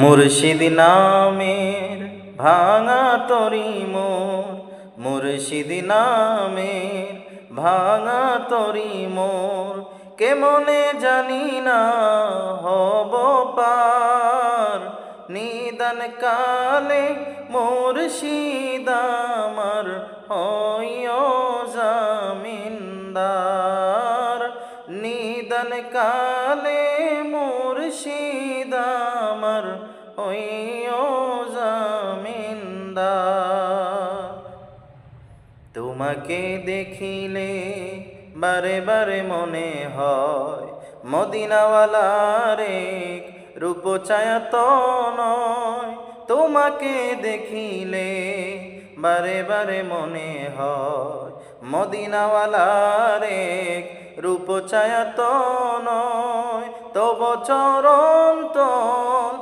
মুর্শিদ নামের ভাঙা তরি মোর, মুর্শিদ নামের ভাঙা তরি মোর, কেমনে জানি না হব পার। নিদান কালে মুর্শিদ আমার হইও জামিনদার। নিদান কালে মুর্শিদ আমার হইও জামিনদার। তোমাকে দেখিলে বারে বারে মনে হয় মদিনাওয়ালার এক রূপ ছায়া তো নয়। তোমাকে দেখিলে বারে বারে মনে হয় মদিনাওয়ালার এক রূপ ছায়া তো নয়। তব চরণ তল